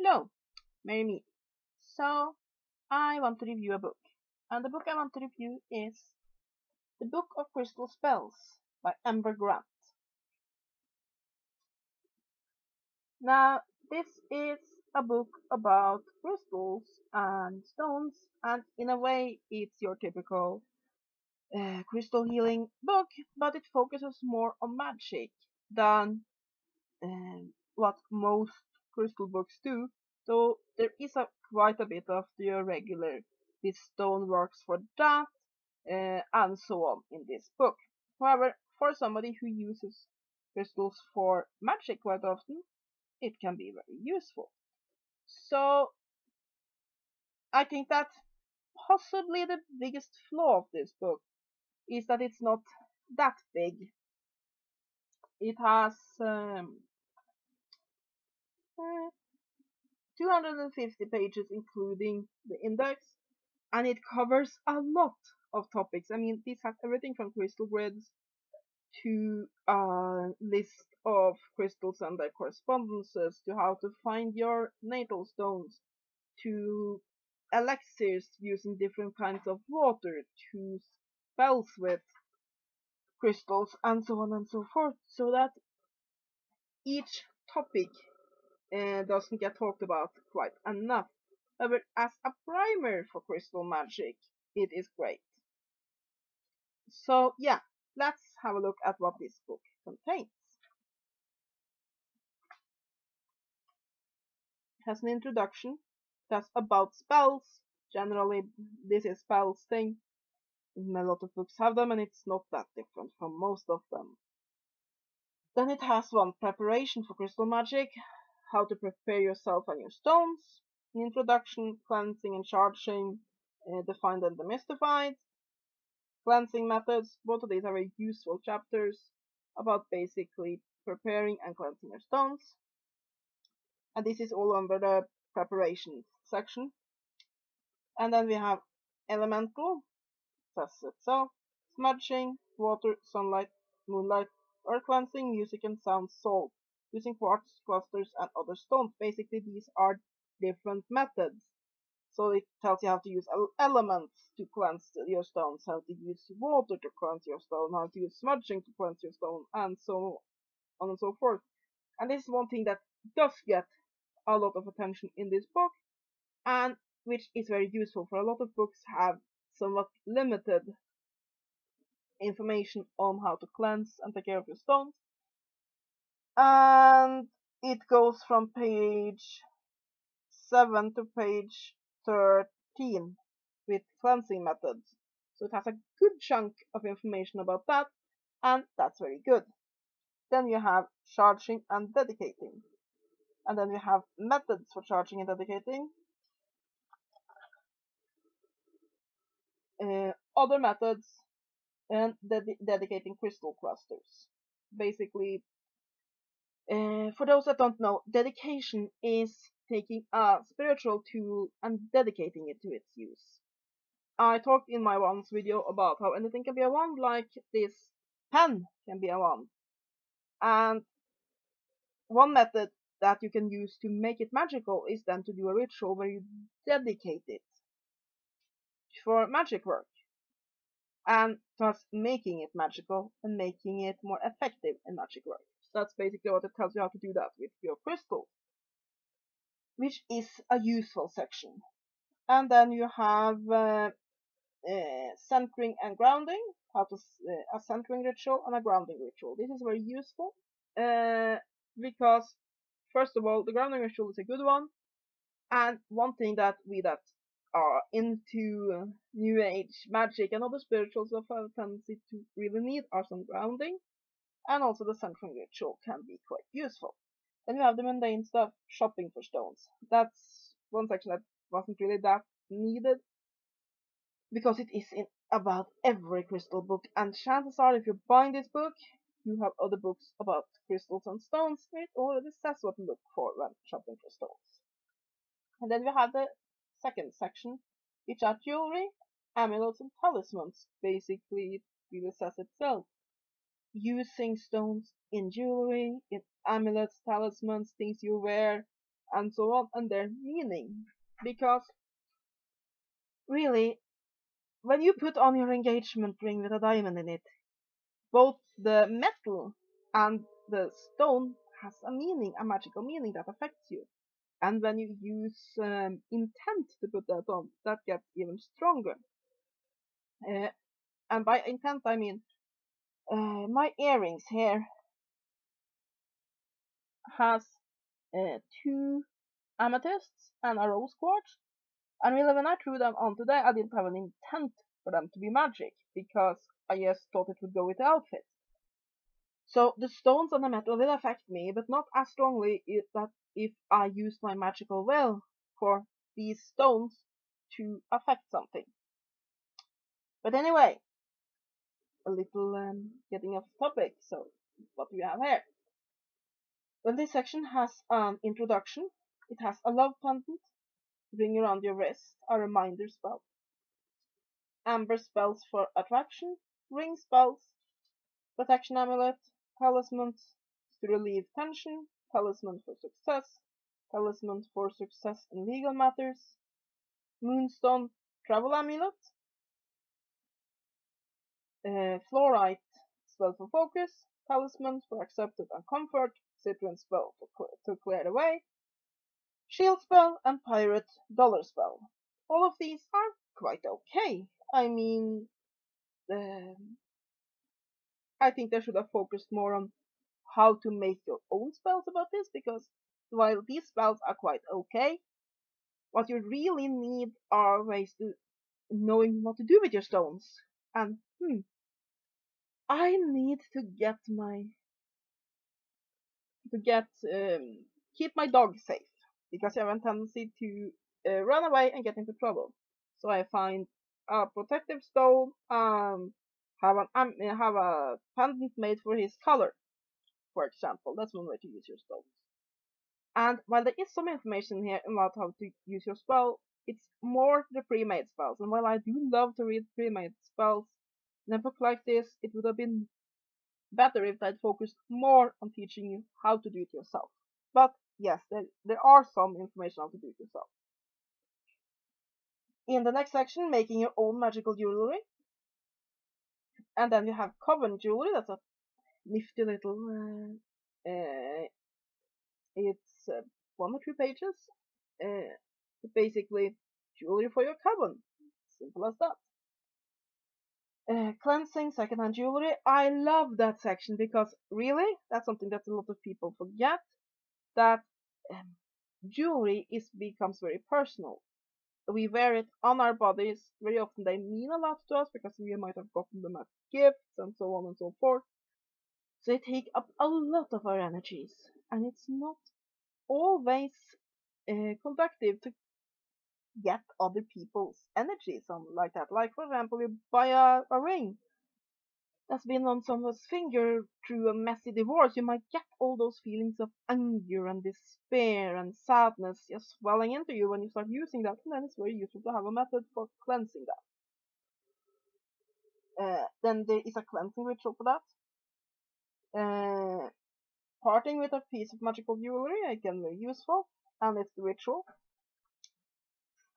Hello, marry me. So, I want to review a book. And the book I want to review is The Book of Crystal Spells by Ember Grant. Now, this is a book about crystals and stones, and in a way, it's your typical crystal healing book, but it focuses more on magic than what most crystal books do. So there is quite a bit of your regular this stone works for that and so on in this book. However, for somebody who uses crystals for magic quite often, it can be very useful. So I think that possibly the biggest flaw of this book is that it's not that big. It has 250 pages including the index, and it covers a lot of topics. I mean, this has everything from crystal grids to a list of crystals and their correspondences, to how to find your natal stones, to elixirs using different kinds of water, to spells with crystals, and so on and so forth, so that each topic doesn't get talked about quite enough. However, as a primer for crystal magic, it is great. So yeah, let's have a look at what this book contains. It has an introduction, it has about spells. Generally, this is spells thing. A lot of books have them, and it's not that different from most of them. Then it has one preparation for crystal magic, how to prepare yourself and your stones, an introduction, cleansing and charging, defined and demystified, cleansing methods. Both of these are very useful chapters about basically preparing and cleansing your stones. And this is all under the preparations section. And then we have elemental, says itself, smudging, water, sunlight, moonlight, earth cleansing, music and sound, salt, using quartz, clusters, and other stones. Basically, these are different methods. So it tells you how to use elements to cleanse your stones, how to use water to cleanse your stone, how to use smudging to cleanse your stone, and so on and so forth. And this is one thing that does get a lot of attention in this book, and which is very useful, for a lot of books have somewhat limited information on how to cleanse and take care of your stones. And it goes from page 7 to page 13 with cleansing methods. So it has a good chunk of information about that, and that's very good. Then you have charging and dedicating. And then you have methods for charging and dedicating. Other methods, and dedicating crystal clusters. Basically, for those that don't know, dedication is taking a spiritual tool and dedicating it to its use. I talked in my wands video about how anything can be a wand, like this pen can be a wand. And one method that you can use to make it magical is then to do a ritual where you dedicate it for magic work, and thus making it magical and making it more effective in magic work. So that's basically what it tells you how to do that with your crystals, which is a useful section. And then you have centering and grounding, how to a centering ritual and a grounding ritual. This is very useful because, first of all, the grounding ritual is a good one, and one thing that we that are into New Age magic and other spirituals have a tendency to really need are some grounding, and also the centering ritual can be quite useful. Then you have the mundane stuff, shopping for stones. That's one section that wasn't really that needed, because it is in about every crystal book, and chances are if you're buying this book, you have other books about crystals and stones, it already says what to look for when shopping for stones. And then we have the second section, which are jewelry, amulets, and talismans. Basically, it really says itself. Using stones in jewelry, in amulets, talismans, things you wear, and so on, and their meaning. Because really, when you put on your engagement ring with a diamond in it, both the metal and the stone has a meaning, a magical meaning that affects you. And when you use intent to put that on, that gets even stronger. And by intent, I mean my earrings here has 2 amethysts and a rose quartz. And really, when I threw them on today, I didn't have an intent for them to be magic, because I just thought it would go with the outfit. So the stones and the metal will affect me, but not as strongly that if I use my magical will for these stones to affect something. But anyway, a little getting off topic, so what do we have here? Well, this section has an introduction. It has a love pendant, ring around your wrist, a reminder spell, amber spells for attraction, ring spells, protection amulet, talismans to relieve tension, talisman for success in legal matters, moonstone travel amulet, fluorite spell for focus, talisman for acceptance and comfort, citron spell to clear the way, shield spell, and pirate dollar spell. All of these are quite okay. I mean, I think they should have focused more on how to make your own spells about this, because while these spells are quite okay, what you really need are ways to knowing what to do with your stones. And I need to keep my dog safe, because I have a tendency to run away and get into trouble. So I find a protective stone and have a pendant made for his color, for example. That's one way to use your stones. And while there is some information here about how to use your spell, it's more the pre-made spells. And while I do love to read pre-made spells in a book like this, it would have been better if I'd focused more on teaching you how to do it yourself. But yes, there are some information on how to do it yourself. In the next section, making your own magical jewelry. And then you have coven jewelry. That's a nifty little it's 1 or 2 pages. Basically, jewelry for your coven. Simple as that. Cleansing secondhand jewelry. I love that section, because really, that's something that a lot of people forget. That jewelry becomes very personal. We wear it on our bodies. Very often they mean a lot to us, because we might have gotten them as gifts and so on and so forth. So they take up a lot of our energies, and it's not always conductive to get other people's energies on like that. Like, for example, you buy a ring that's been on someone's finger through a messy divorce. You might get all those feelings of anger and despair and sadness just swelling into you when you start using that, and then it's very useful to have a method for cleansing that. Then there is a cleansing ritual for that. Parting with a piece of magical jewelry, again, very useful, and it's the ritual.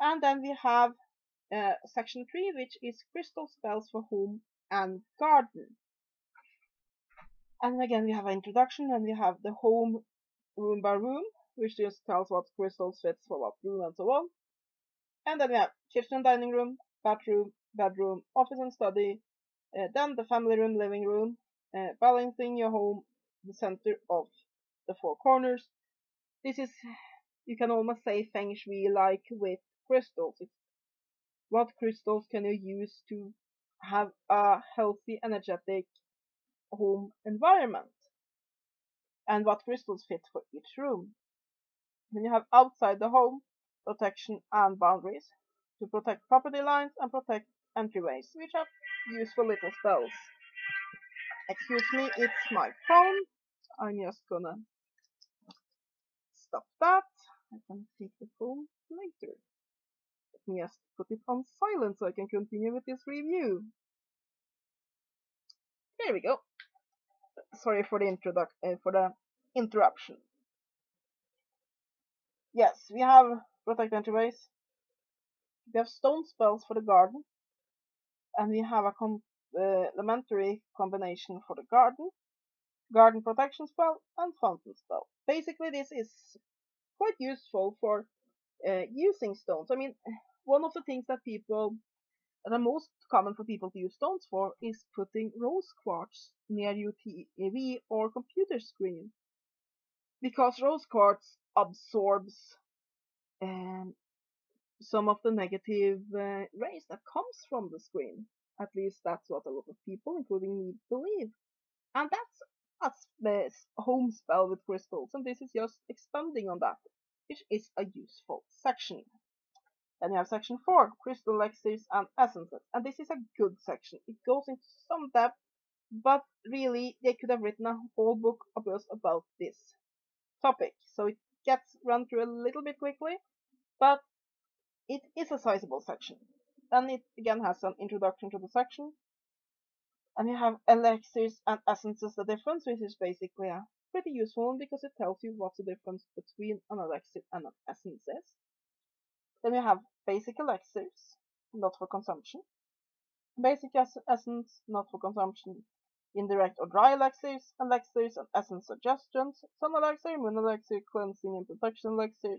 And then we have section 3, which is crystal spells for home and garden. And again, we have an introduction, and we have the home room by room, which just tells what crystals fits for what room and so on. And then we have kitchen and dining room, bedroom, office and study, then the family room, living room, balancing your home, the center of the 4 corners. This is, you can almost say, feng shui like with crystals. It's what crystals can you use to have a healthy, energetic home environment, and what crystals fit for each room. Then you have outside the home, protection and boundaries, to protect property lines and protect entryways, which are useful little spells. Excuse me, it's my phone. I'm just gonna stop that. I can take the phone later. Let me just put it on silent so I can continue with this review. Here we go. Sorry for the interruption. Yes, we have protect entryways. We have stone spells for the garden, and we have a complementary combination for the garden protection spell, and fountain spell. Basically, this is quite useful for using stones. I mean, one of the things that are most common for people to use stones for is putting rose quartz near your TV or computer screen, because rose quartz absorbs um, some of the negative rays that comes from the screen. At least that's what a lot of people, including me, believe. And that's a home spell with crystals, and this is just expanding on that, which is a useful section. Then you have section 4, crystal elixirs and essences, and this is a good section. It goes into some depth, but really they could have written a whole book just about this topic, so it gets run through a little bit quickly, but it is a sizable section. Then it again has some introduction to the section, and you have elixirs and essences, the difference, which is basically a pretty useful one because it tells you what's the difference between an elixir and an essence is. Then we have basic elixirs, not for consumption. Basic essence, not for consumption. Indirect or dry elixirs and essence suggestions. Sun elixir, moon elixir, cleansing and protection elixir.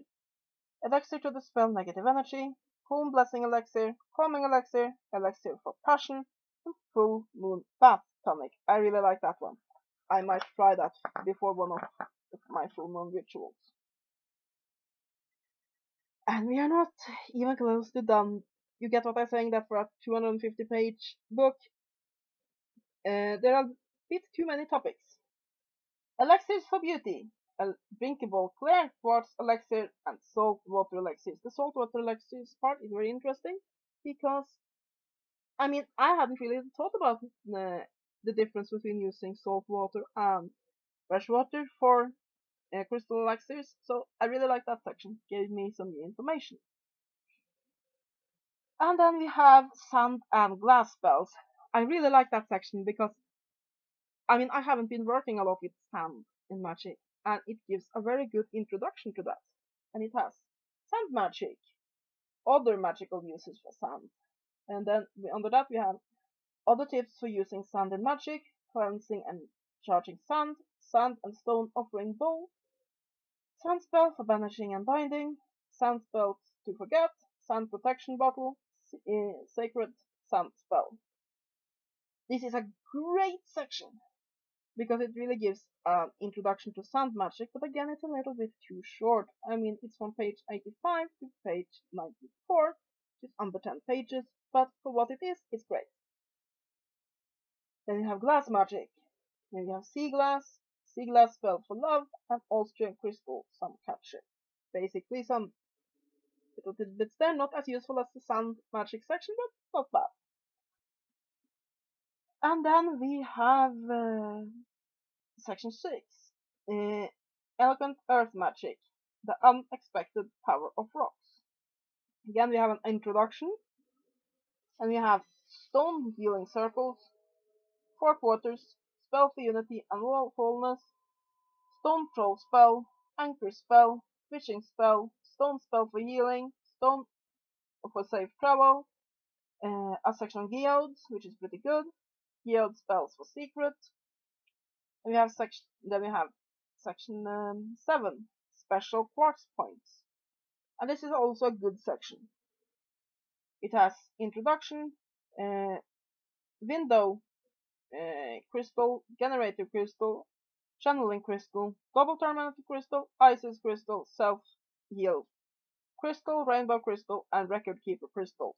Elixir to dispel negative energy. Calm blessing elixir, calming elixir, elixir for passion, and full moon bath tonic. I really like that one. I might try that before one of my full moon rituals. And we are not even close to done. You get what I'm saying, that for a 250-page book, there are a bit too many topics. Elixirs for beauty. Drinkable clear quartz elixir and salt water elixirs. The salt water elixirs part is very interesting because, I mean, I hadn't really thought about the difference between using salt water and fresh water for crystal elixirs, so I really like that section. Gave me some new information. And then we have sand and glass spells. I really like that section because, I mean, I haven't been working a lot with sand in magic, and it gives a very good introduction to that. And it has sand magic, other magical uses for sand, and then under that we have other tips for using sand in magic, cleansing and charging sand, sand and stone offering bowl, sand spell for banishing and binding, sand spells to forget, sand protection bottle, sacred sand spell. This is a great section because it really gives an introduction to sand magic, but again it's a little bit too short. I mean, it's from page 85 to page 94, which is under 10 pages, but for what it is, it's great. Then you have glass magic. Then you have sea glass spell for love, and Austrian crystal sun catcher. Basically some little tidbits there, not as useful as the sand magic section, but not bad. And then we have section 6, eloquent earth magic, the unexpected power of rocks. Again, we have an introduction, and we have stone healing circles, 4 quarters, spell for unity and wholeness, stone throw spell, anchor spell, witching spell, stone spell for healing, stone for safe travel, a section on geodes, which is pretty good, geode spells for secret, and then we have section 7, special quartz points, and this is also a good section. It has introduction, window crystal, generator crystal, channeling crystal, double tormented crystal, Isis crystal, self-heal crystal, rainbow crystal, and record keeper crystals.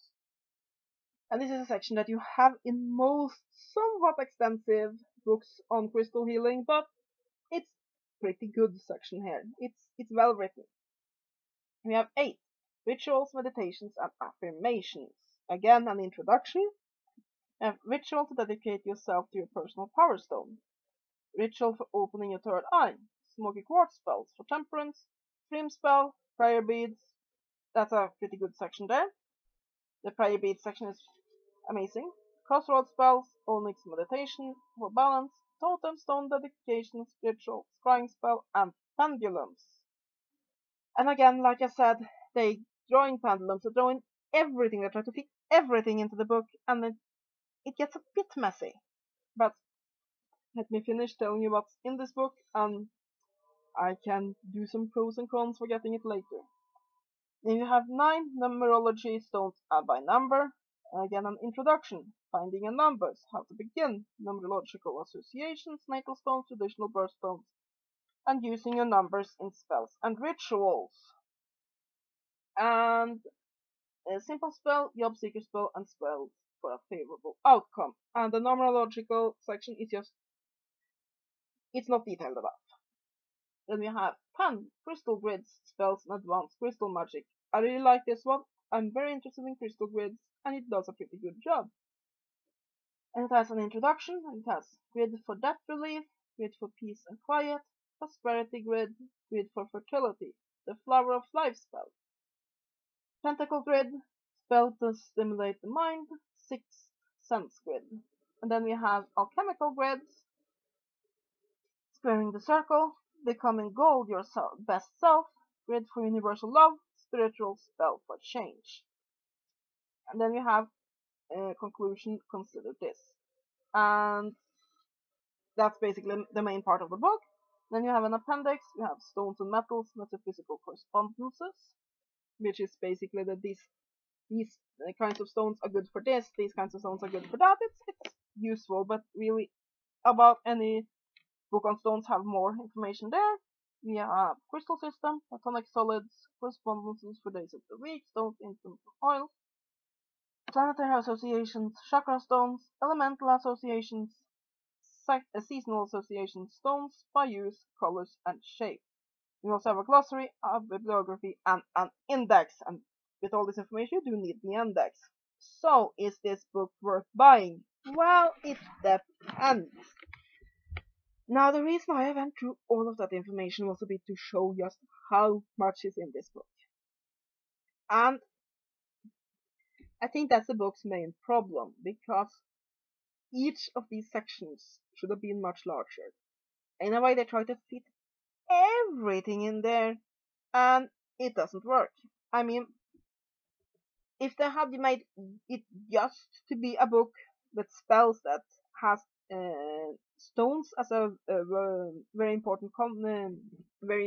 And this is a section that you have in most somewhat extensive books on crystal healing, but it's pretty good section here. It's well written. We have 8 rituals, meditations, and affirmations. Again, an introduction. A ritual to dedicate yourself to your personal power stone. Ritual for opening your third eye. Smoky quartz spells for temperance. Dream spell, prayer beads. That's a pretty good section there. The prayer beads section is amazing. Crossroads spells, onyx meditation for balance. Totem stone dedication, spiritual scrying spell, and pendulums. And again, like I said, they draw in pendulums, they draw in everything, they try to fit everything into the book, and then it gets a bit messy. But let me finish telling you what's in this book, and I can do some pros and cons for getting it later. Then you have 9 numerology stones by number. Again, an introduction, finding and numbers, how to begin, numerological associations, natal stones, traditional birthstones, and using your numbers in spells and rituals. And a simple spell, job seeker spell, and spells for a favorable outcome. And the numerological section is just, it's not detailed enough. Then we have 10 crystal grids, spells, and advanced crystal magic. I really like this one. I'm very interested in crystal grids, and it does a pretty good job. And it has an introduction, and it has grid for death relief, grid for peace and quiet, prosperity grid, grid for fertility, the flower of life spell, pentacle grid, spell to stimulate the mind, sixth sense grid. And then we have alchemical grids, squaring the circle, becoming gold your best self, grid for universal love, spiritual spell for change. And then we have conclusion, consider this. And that's basically the main part of the book. Then you have an appendix, you have stones and metals, metaphysical correspondences, which is basically that these kinds of stones are good for this, these kinds of stones are good for that. It's useful, but really about any book on stones have more information there. We have crystal system, atomic solids, correspondences for days of the week, stones, instants, oils, planetary associations, chakra stones, elemental associations, seasonal associations, stones by use, colors, and shape. We also have a glossary, a bibliography, and an index. And with all this information, you do need the index. So, is this book worth buying? Well, it depends. Now, the reason I went through all of that information was a bit to show just how much is in this book. And I think that's the book's main problem, because each of these sections should have been much larger. In a way, they try to fit everything in there, and it doesn't work. I mean, if they had made it just to be a book with spells that has stones as a very important component, that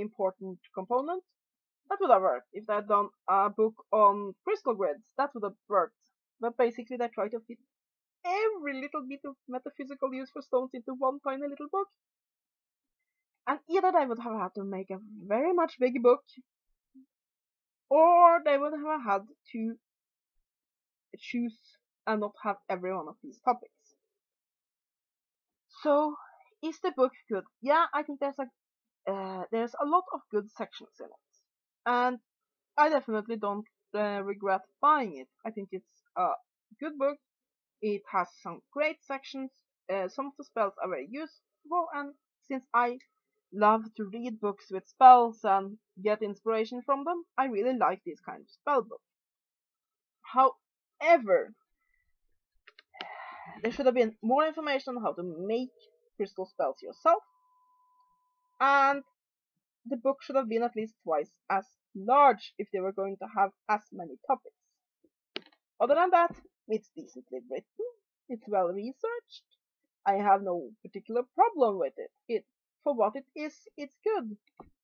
would have worked. If they had done a book on crystal grids, that would have worked. But basically, they try to fit every little bit of metaphysical use for stones into one tiny little book. And either they would have had to make a very much bigger book, or they would have had to choose and not have every one of these topics. So, is the book good? Yeah, I think there's a lot of good sections in it, and I definitely don't regret buying it. I think it's a good book. It has some great sections. Some of the spells are very useful, and since I love to read books with spells and get inspiration from them, I really like these kind of spell books. However, there should have been more information on how to make crystal spells yourself, and the book should have been at least twice as large if they were going to have as many topics. Other than that, it's decently written, it's well researched, I have no particular problem with it. For what it is, it's good,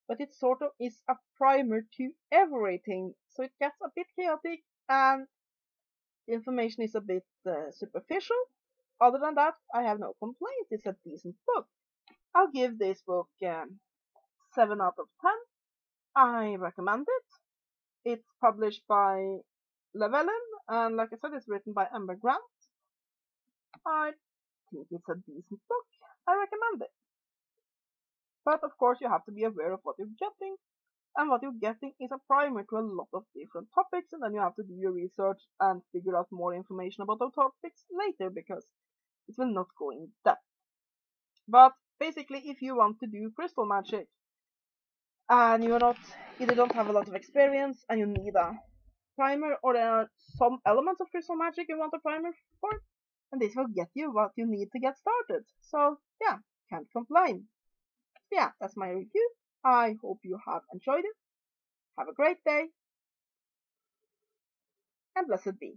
but it sort of is a primer to everything, so it gets a bit chaotic and the information is a bit superficial. Other than that, I have no complaints. It's a decent book. I'll give this book 7 out of 10. I recommend it. It's published by Llewellyn, and like I said, it's written by Ember Grant. I think it's a decent book. I recommend it. But of course, you have to be aware of what you're getting, and what you're getting is a primer to a lot of different topics, and then you have to do your research and figure out more information about those topics later, because it will not go in depth. But basically, if you want to do crystal magic, and you're not, either don't have a lot of experience and you need a primer, or there are some elements of crystal magic you want a primer for, and this will get you what you need to get started. So yeah, can't complain. Yeah, that's my review. I hope you have enjoyed it. Have a great day, and blessed be.